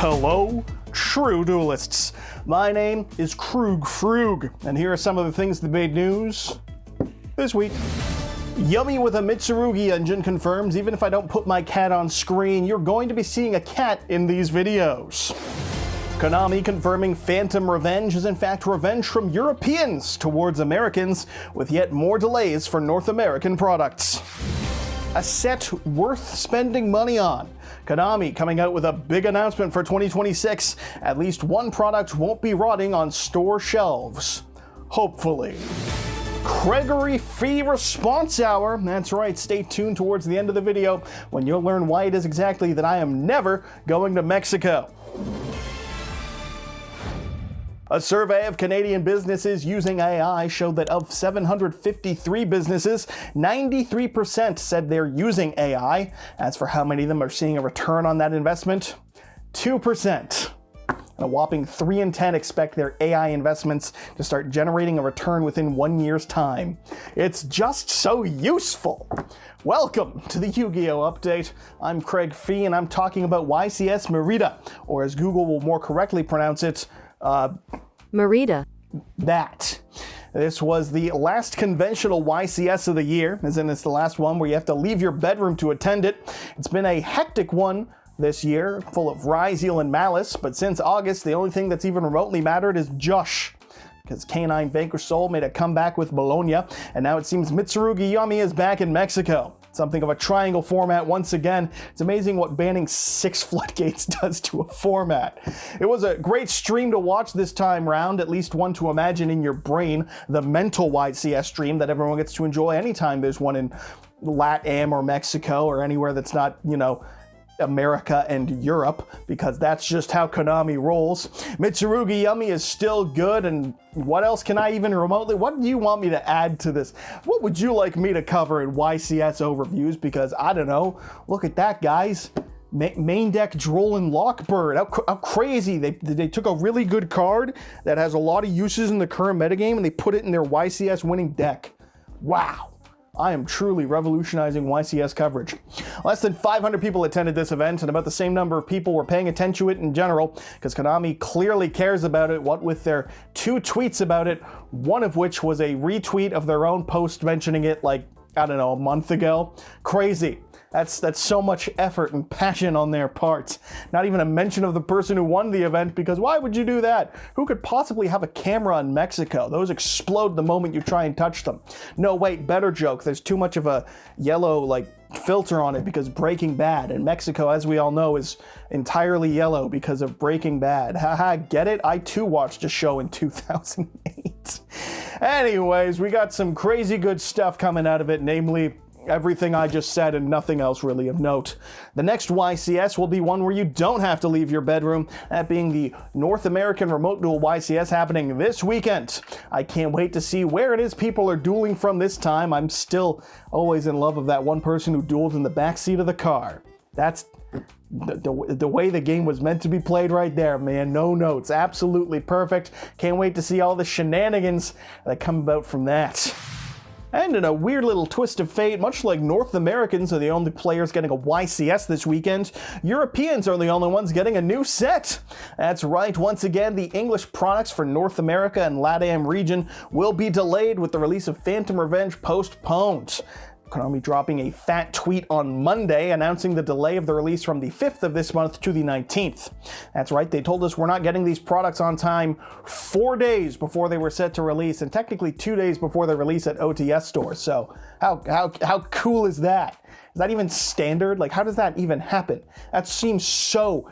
Hello, true duelists. My name is Krug Frug, and here are some of the things that made news this week. Yummy with a Mitsurugi engine confirms even if I don't put my cat on screen, you're going to be seeing a cat in these videos. Konami confirming Phantom Revenge is in fact revenge from Europeans towards Americans, with yet more delays for North American products. A set worth spending money on. Konami coming out with a big announcement for 2026. At least one product won't be rotting on store shelves. Hopefully. Gregory Fee Response Hour. That's right, stay tuned towards the end of the video when you'll learn why it is exactly that I am never going to Mexico. A survey of Canadian businesses using AI showed that of 753 businesses, 93% said they're using AI. As for how many of them are seeing a return on that investment, 2%. And a whopping 3 in 10 expect their AI investments to start generating a return within 1 year's time. It's just so useful. Welcome to the Yu-Gi-Oh! Update. I'm Craig Fee, and I'm talking about YCS Merida, or as Google will more correctly pronounce it, Merida. That. This was the last conventional YCS of the year, as in it's the last one where you have to leave your bedroom to attend it. It's been a hectic one this year, full of rise, heal, and malice, but since August, the only thing that's even remotely mattered is Josh, because K9 Vanquish Soul made a comeback with Bologna, and now it seems Mitsurugi Yummy is back in Mexico. Something of a triangle format once again. It's amazing what banning 6 floodgates does to a format. It was a great stream to watch this time round, at least one to imagine in your brain, the mental YCS stream that everyone gets to enjoy anytime there's one in LatAm or Mexico or anywhere that's not, America and Europe, because that's just how Konami rolls. Mitsurugi Yummy is still good, and what else can I even remotely, what do you want me to add to this? What would you like me to cover in YCS overviews? Because I don't know, look at that, guys. Main deck Drollin Lockbird. How crazy. They took a really good card that has a lot of uses in the current metagame and they put it in their YCS winning deck. Wow. I am truly revolutionizing YCS coverage. Less than 500 people attended this event, and about the same number of people were paying attention to it in general, because Konami clearly cares about it, what with their 2 tweets about it, one of which was a retweet of their own post mentioning it like, I don't know, a month ago. Crazy. That's so much effort and passion on their parts. Not even a mention of the person who won the event, because why would you do that? Who could possibly have a camera in Mexico? Those explode the moment you try and touch them. No, wait, better joke. There's too much of a yellow, filter on it because Breaking Bad. And Mexico, as we all know, is entirely yellow because of Breaking Bad. Haha, get it? I too watched a show in 2008. Anyways, we got some crazy good stuff coming out of it, namely everything I just said and nothing else really of note. The next YCS will be one where you don't have to leave your bedroom, that being the North American Remote Duel YCS happening this weekend. I can't wait to see where it is people are dueling from this time. I'm still always in love of that one person who dueled in the backseat of the car. That's the way the game was meant to be played right there, man. No notes. Absolutely perfect. Can't wait to see all the shenanigans that come about from that. And in a weird little twist of fate, much like North Americans are the only players getting a YCS this weekend, Europeans are the only ones getting a new set. That's right, once again, the English products for North America and LatAm region will be delayed, with the release of Phantom Revenge postponed. Konami dropping a fat tweet on Monday announcing the delay of the release from the 5th of this month to the 19th. That's right, they told us we're not getting these products on time 4 days before they were set to release, and technically 2 days before they release at OTS stores. So how cool is that? Is that even standard? How does that even happen? That seems so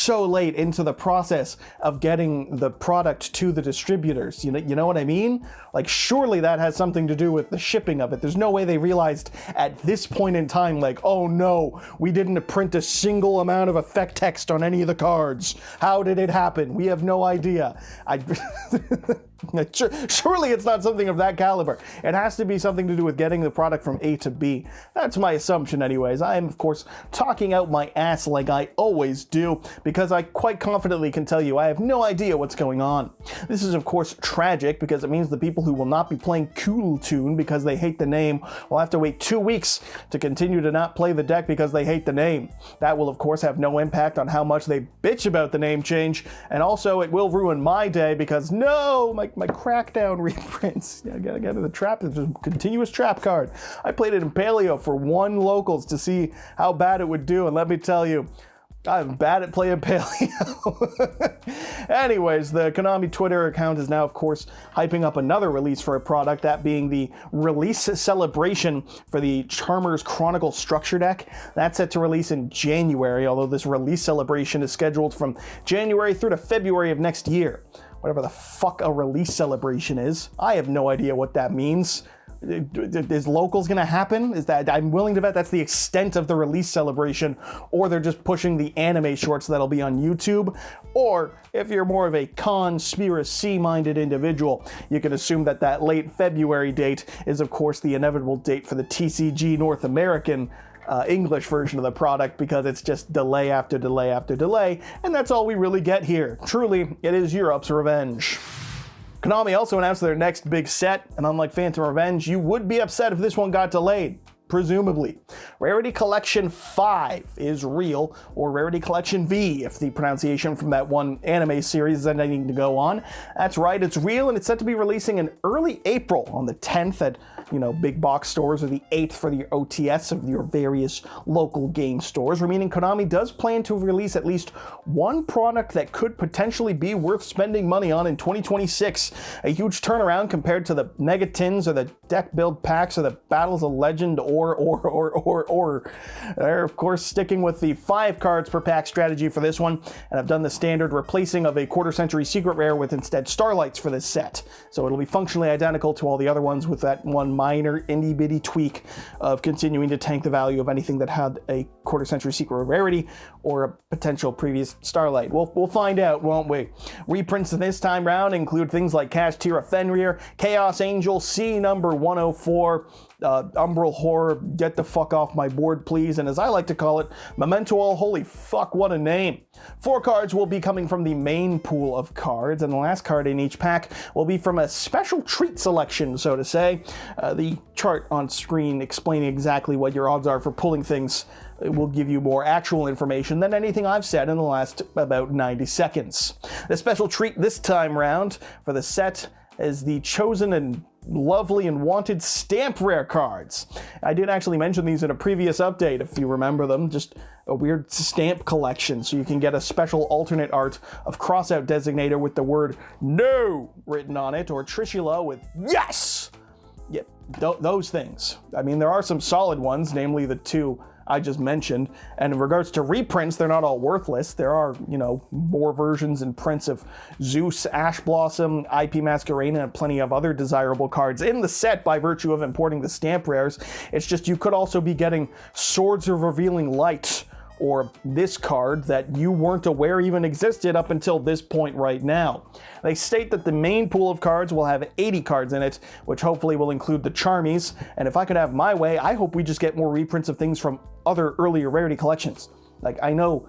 late into the process of getting the product to the distributors. You know what I mean? Surely that has something to do with the shipping of it. There's no way they realized at this point in time, oh no, we didn't print a single amount of effect text on any of the cards. How did it happen? We have no idea. Surely it's not something of that caliber. It has to be something to do with getting the product from A to B. That's my assumption anyways. I am, of course, talking out my ass like I always do, because I quite confidently can tell you I have no idea what's going on. This is, of course, tragic, because it means the people who will not be playing Kewl Tune because they hate the name will have to wait 2 weeks to continue to not play the deck because they hate the name. That will, of course, have no impact on how much they bitch about the name change, and also it will ruin my day because no, my Crackdown reprints. Yeah, I gotta get to the trap. It's a continuous trap card. I played it in Paleo for 1 locals to see how bad it would do, and let me tell you, I'm bad at playing Paleo. Anyways, the Konami Twitter account is now, of course, hyping up another release for a product, that being the release celebration for the Charmer's Chronicle Structure deck. That's set to release in January, although this release celebration is scheduled from January through to February of next year. Whatever the fuck a release celebration is. I have no idea what that means. Is locals gonna happen? Is that, I'm willing to bet that's the extent of the release celebration, or they're just pushing the anime shorts that'll be on YouTube. Or if you're more of a conspiracy-minded individual, you can assume that that late February date is, of course, the inevitable date for the TCG North American English version of the product, because it's just delay after delay after delay, and that's all we really get here. Truly, it is Europe's revenge. Konami also announced their next big set, and unlike Phantom Revenge, you would be upset if this one got delayed. Presumably. Rarity Collection 5 is real, or Rarity Collection V, if the pronunciation from that one anime series is anything to go on. That's right, it's real, and it's set to be releasing in early April, on the 10th at, big box stores, or the 8th for the OTS of your various local game stores, meaning Konami does plan to release at least one product that could potentially be worth spending money on in 2026. A huge turnaround compared to the Mega Tins, or the deck build packs, or the Battles of Legend, or. They're, of course, sticking with the 5 cards per pack strategy for this one, and I've done the standard replacing of a quarter-century secret rare with instead Starlights for this set. So it'll be functionally identical to all the other ones, with that one minor itty-bitty tweak of continuing to tank the value of anything that had a quarter-century secret rarity or a potential previous Starlight. We'll find out, won't we? Reprints this time round include things like Kashtira Fenrir, Chaos Angel, C number 104, Umbral Horror, Get the Fuck Off My Board Please, and as I like to call it, Memento All. Holy fuck, what a name. 4 cards will be coming from the main pool of cards, and the last card in each pack will be from a special treat selection, so to say. The chart on screen explaining exactly what your odds are for pulling things will give you more actual information than anything I've said in the last about 90 seconds. The special treat this time round for the set is the chosen and lovely and wanted stamp rare cards. I did actually mention these in a previous update, if you remember them, just a weird stamp collection, so you can get a special alternate art of Crossout Designator with the word NO written on it, or Trishula with YES! Yep, those things. I mean, there are some solid ones, namely the 2 I just mentioned, and in regards to reprints, they're not all worthless. There are, more versions and prints of Zeus, Ash Blossom, IP Masquerade, and plenty of other desirable cards in the set by virtue of importing the stamp rares. It's just you could also be getting Swords of Revealing Light, or this card that you weren't aware even existed up until this point right now. They state that the main pool of cards will have 80 cards in it, which hopefully will include the Charmies, and if I could have my way, I hope we just get more reprints of things from other earlier Rarity collections. Like, I know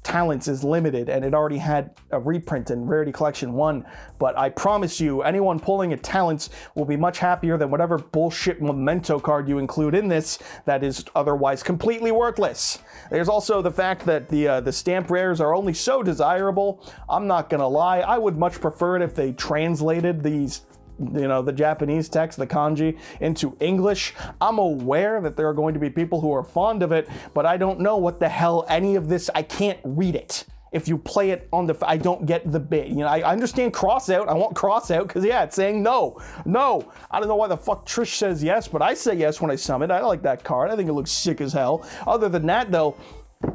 Talents is limited, and it already had a reprint in Rarity Collection 1, but I promise you, anyone pulling a Talents will be much happier than whatever bullshit Memento card you include in this that is otherwise completely worthless. There's also the fact that the stamp rares are only so desirable. I'm not gonna lie, I would much prefer it if they translated these the Japanese text, the kanji, into English. I'm aware that there are going to be people who are fond of it, but I don't know what the hell any of this, I can't read it. If you play it on I don't get the bit. I understand Crossout. I want Crossout because, yeah, it's saying no. No. I don't know why the fuck Trish says yes, but I say yes when I summon. I like that card. I think it looks sick as hell. Other than that, though,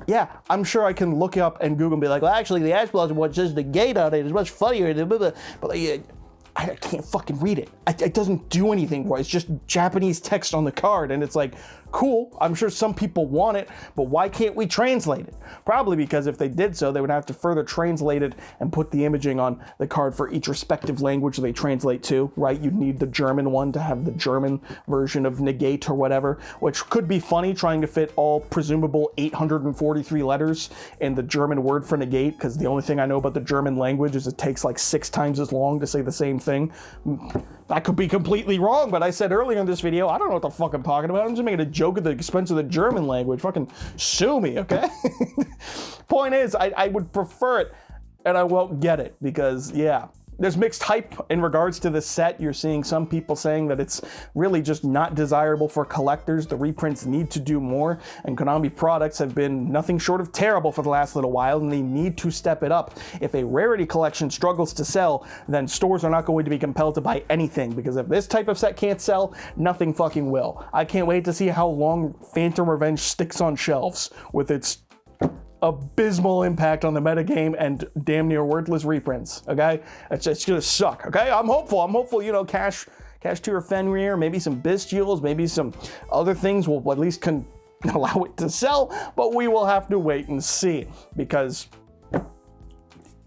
yeah, I'm sure I can look up and Google and be like, well, actually, the Ash Blossom one says the gate on it is much funnier. But I can't fucking read it. It doesn't do anything for it. It's just Japanese text on the card, and it's like, Cool, I'm sure some people want it, but why can't we translate it? Probably because if they did so, they would have to further translate it and put the imaging on the card for each respective language they translate to, right? You'd need the German one to have the German version of negate or whatever, which could be funny trying to fit all presumable 843 letters in the German word for negate, because the only thing I know about the German language is it takes like 6 times as long to say the same thing. I could be completely wrong, but I said earlier in this video, I don't know what the fuck I'm talking about. I'm just making a joke at the expense of the German language. Fucking sue me, okay? Point is, I would prefer it, and I won't get it, because, yeah. There's mixed hype in regards to this set. You're seeing some people saying that it's really just not desirable for collectors. The reprints need to do more, and Konami products have been nothing short of terrible for the last little while, and they need to step it up. If a rarity collection struggles to sell, then stores are not going to be compelled to buy anything, because if this type of set can't sell, nothing fucking will. I can't wait to see how long Phantom Revenge sticks on shelves with its abysmal impact on the metagame and damn near worthless reprints, okay? It's gonna suck, okay? I'm hopeful, you know, Cash Tour Fenrir, maybe some Bestials, maybe some other things will at least allow it to sell, but we will have to wait and see, because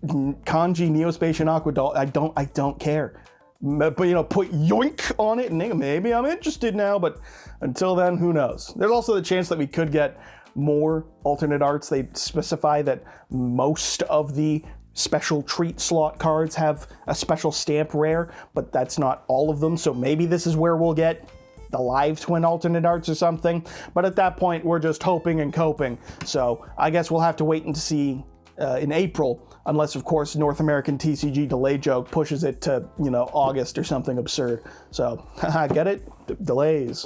Kanji, Neospace, and Aquadol, I don't care. But, you know, put yoink on it, and maybe I'm interested now, but until then, who knows? There's also the chance that we could get more alternate arts. They specify that most of the special treat slot cards have a special stamp rare, but that's not all of them, so maybe this is where we'll get the live twin alternate arts or something, but at that point we're just hoping and coping, so I guess we'll have to wait and see in April, unless of course North American TCG delay joke pushes it to, you know, August or something absurd. So get it? Delays.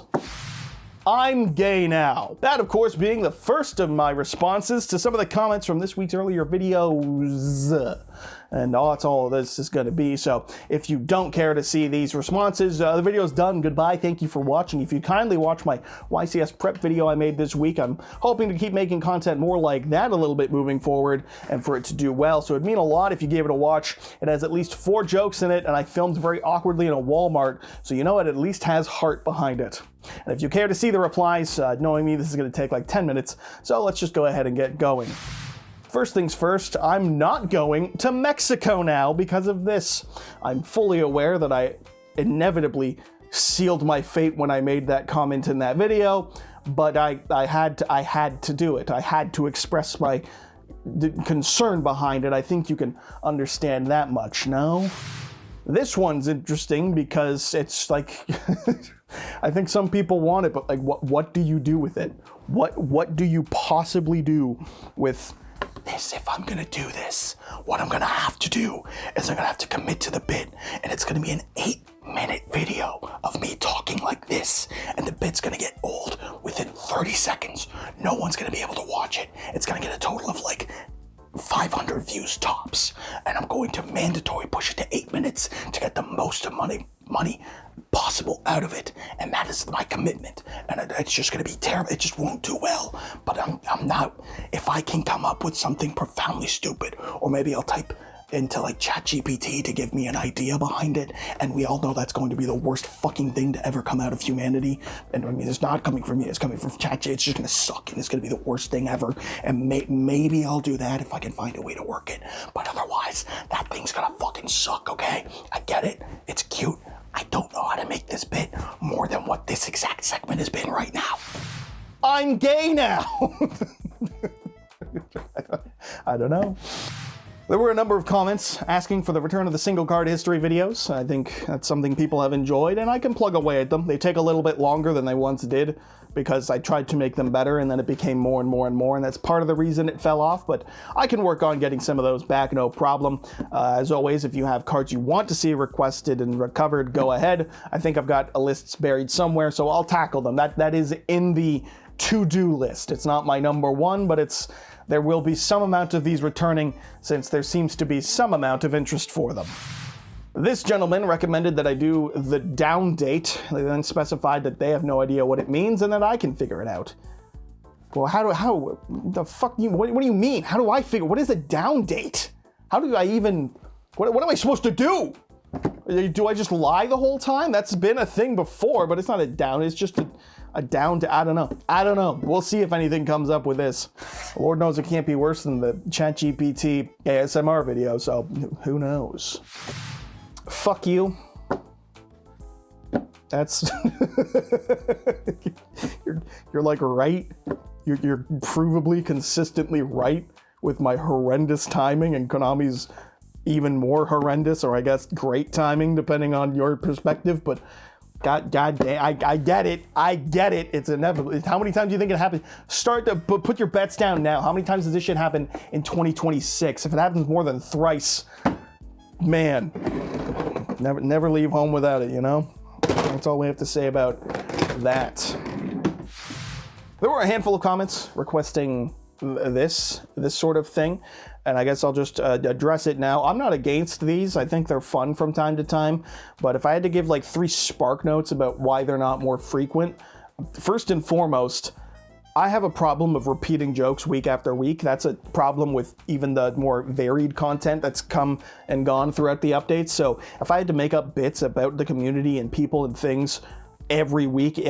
I'm gay now. That, of course, being the first of my responses to some of the comments from this week's earlier videos. And that's all this is going to be. So if you don't care to see these responses, the video's done. Goodbye. Thank you for watching. If you kindly watch my YCS prep video I made this week, I'm hoping to keep making content more like that a little bit moving forward and for it to do well. So it'd mean a lot if you gave it a watch. It has at least 4 jokes in it, and I filmed very awkwardly in a Walmart, so you know it at least has heart behind it. And if you care to see the replies, knowing me, this is going to take like 10 minutes, so let's just go ahead and get going. First things first, I'm not going to Mexico now because of this. I'm fully aware that I inevitably sealed my fate when I made that comment in that video, but I had to do it. I had to express my concern behind it. I think you can understand that much, no? This one's interesting because it's like, I think some people want it, but like, what do you do with it? What do you possibly do with this? If I'm gonna do this, what I'm gonna have to do is I'm gonna have to commit to the bit, and it's gonna be an 8-minute video of me talking like this, and the bit's gonna get old within 30 seconds. No one's gonna be able to watch it. It's gonna get a total of like 500 views tops, and I'm going to mandatory push it to 8 minutes to get the most of money possible out of it, and that is my commitment. And it's just going to be terrible. It just won't do well, but I'm not. If I can come up with something profoundly stupid, or maybe I'll type into like ChatGPT to give me an idea behind it, and we all know that's going to be the worst fucking thing to ever come out of humanity. And I mean, it's not coming from me, it's coming from ChatGPT. It's just going to suck, and it's going to be the worst thing ever. And maybe I'll do that if I can find a way to work it, but otherwise that thing's going to fucking suck. Okay, I get it, it's cute. I don't know how to make this bit more than what this exact segment has been right now. I'm gay now. I don't know. There were a number of comments asking for the return of the single card history videos. I think that's something people have enjoyed, and I can plug away at them. They take a little bit longer than they once did because I tried to make them better, and then it became more and more and more, and that's part of the reason it fell off, but I can work on getting some of those back, no problem. As always, if you have cards you want to see requested and recovered, go ahead. I think I've got a list buried somewhere, so I'll tackle them. That is in the to-do list. It's not my number one, but there will be some amount of these returning since there seems to be some amount of interest for them. This gentleman recommended that I do the down date. They then specified that they have no idea what it means and that I can figure it out. Well, how the fuck, what do you mean? How do I figure, what is a down date? How do I even, what am I supposed to do? Do I just lie the whole time? That's been a thing before, but it's not a down, it's just down to, I don't know. We'll see if anything comes up with this. Lord knows it can't be worse than the ChatGPT ASMR video, so who knows? Fuck you. That's you're like right. You're provably consistently right with my horrendous timing, and Konami's even more horrendous, or I guess great timing depending on your perspective. But God damn, I get it. It's inevitable. How many times do you think it happens? Start to put your bets down now. How many times does this shit happen in 2026? If it happens more than thrice, man, never leave home without it. You know. That's all we have to say about that. There were a handful of comments requesting this sort of thing, and I guess I'll just address it now. I'm not against these. I think they're fun from time to time, but if I had to give like 3 spark notes about why they're not more frequent, first and foremost, I have a problem of repeating jokes week after week. That's a problem with even the more varied content that's come and gone throughout the updates. So if I had to make up bits about the community and people and things every week,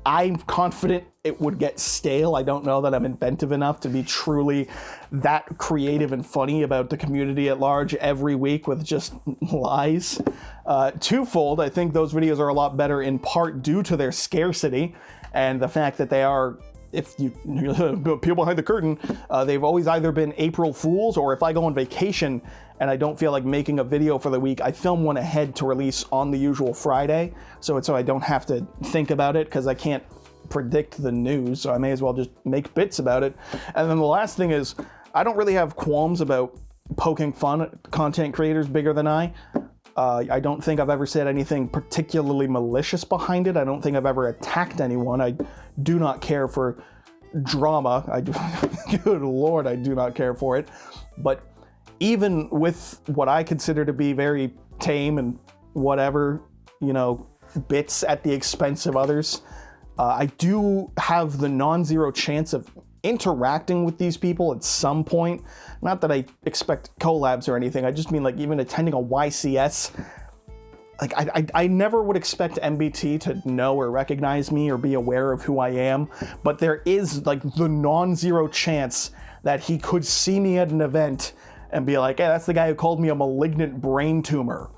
I'm confident it would get stale. I don't know that I'm inventive enough to be truly that creative and funny about the community at large every week with just lies. Twofold, I think those videos are a lot better in part due to their scarcity and the fact that they are, if you peel behind the curtain, they've always either been April Fools, or if I go on vacation and I don't feel like making a video for the week, I film one ahead to release on the usual Friday, so I don't have to think about it, because I can't predict the news, so I may as well just make bits about it. And then the last thing is, I don't really have qualms about poking fun at content creators bigger than I don't think I've ever said anything particularly malicious behind it. I don't think I've ever attacked anyone. I do not care for drama. Good Lord, I do not care for it. But even with what I consider to be very tame and whatever, bits at the expense of others, I do have the non-zero chance of interacting with these people at some point. Not that I expect collabs or anything, I just mean like even attending a YCS. Like I never would expect MBT to know or recognize me or be aware of who I am, but there is like the non-zero chance that he could see me at an event and be like, hey, that's the guy who called me a malignant brain tumor.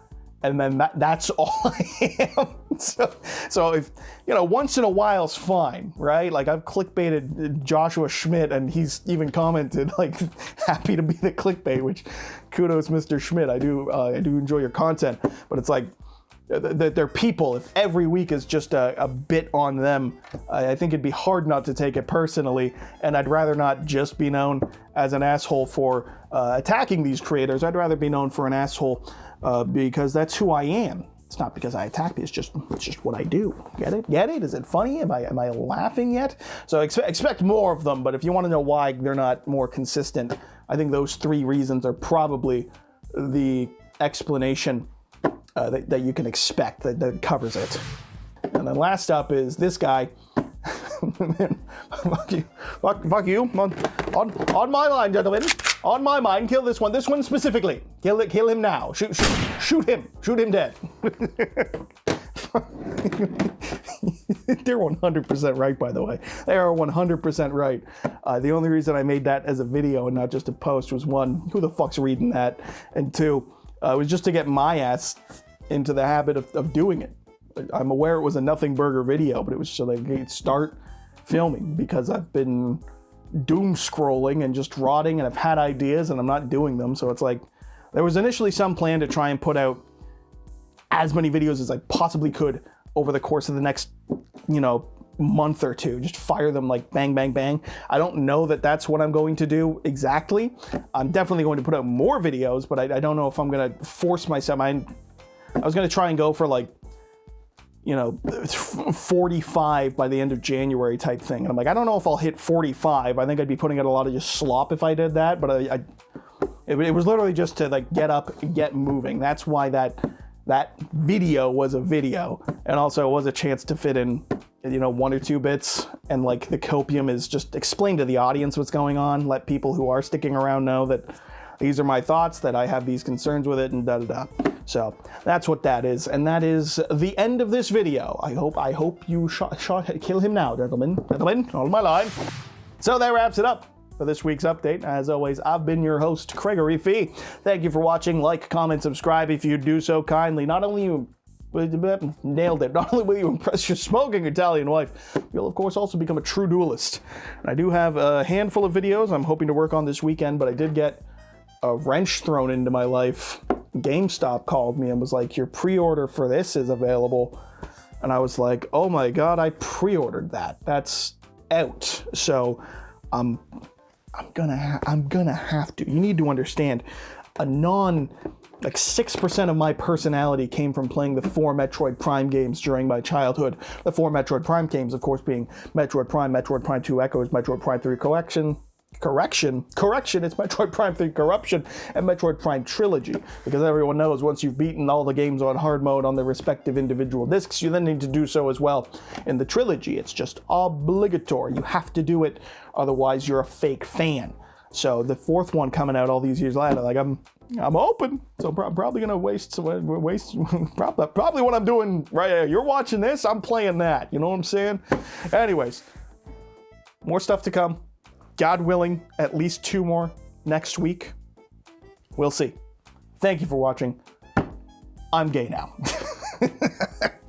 And then that's all I am. So if, once in a while's fine, right? Like I've clickbaited Joshua Schmidt, and he's even commented like, happy to be the clickbait, which kudos, Mr. Schmidt. I do enjoy your content, but it's like, they're people. If every week is just a bit on them, I think it'd be hard not to take it personally, and I'd rather not just be known as an asshole for attacking these creators. I'd rather be known for an asshole because that's who I am. It's not because I attack me, it's just what I do. Get it? Is it funny? Am I laughing yet? So expect more of them, but if you want to know why they're not more consistent, I think those 3 reasons are probably the explanation that you can expect that covers it. And then last up is this guy. Fuck you. On my mind, gentlemen. On my mind, kill this one specifically. Kill him now. Shoot him dead. They're 100% right, by the way. They are 100% right. The only reason I made that as a video and not just a post was, 1, who the fuck's reading that? And 2, it was just to get my ass into the habit of doing it. I'm aware it was a nothing burger video, but it was so that I could start filming, because I've been doom scrolling and just rotting, and I've had ideas and I'm not doing them. So it's like, there was initially some plan to try and put out as many videos as I possibly could over the course of the next, month or 2, just fire them like bang, bang, bang. I don't know that that's what I'm going to do exactly. I'm definitely going to put out more videos, but I don't know if I'm going to force myself. I was going to try and go for like, 45 by the end of January type thing. And I'm like, I don't know if I'll hit 45. I think I'd be putting out a lot of just slop if I did that. But it was literally just to like get up, get moving. That's why that video was a video. And also it was a chance to fit in, 1 or 2 bits. And like the copium is just explain to the audience what's going on. Let people who are sticking around know that these are my thoughts, that I have these concerns with it, and da-da-da. So that's what that is, and that is the end of this video. I hope you kill him now, gentlemen, hold my line. So that wraps it up for this week's update. As always, I've been your host, Gregory Fee. Thank you for watching. Like, comment, subscribe if you do so kindly. Not only you nailed it. Not only will you impress your smoking Italian wife, you'll of course also become a true duelist. And I do have a handful of videos I'm hoping to work on this weekend, but I did get a wrench thrown into my life. GameStop called me and was like, your pre-order for this is available. And I was like, oh my god, I pre-ordered that. That's out. So I'm gonna have to. You need to understand, like 6% of my personality came from playing the 4 Metroid Prime games during my childhood. The 4 Metroid Prime games, of course, being Metroid Prime 2 Echoes, Metroid Prime 3 Correction, it's Metroid Prime 3 Corruption, and Metroid Prime Trilogy. Because everyone knows once you've beaten all the games on hard mode on their respective individual discs, you then need to do so as well in the trilogy. It's just obligatory. You have to do it, otherwise you're a fake fan. So the 4th one coming out all these years later, like I'm open, so I'm probably gonna waste probably what I'm doing right here. You're watching this, I'm playing that. You know what I'm saying? Anyways, more stuff to come. God willing, at least 2 more next week. We'll see. Thank you for watching. I'm gay now.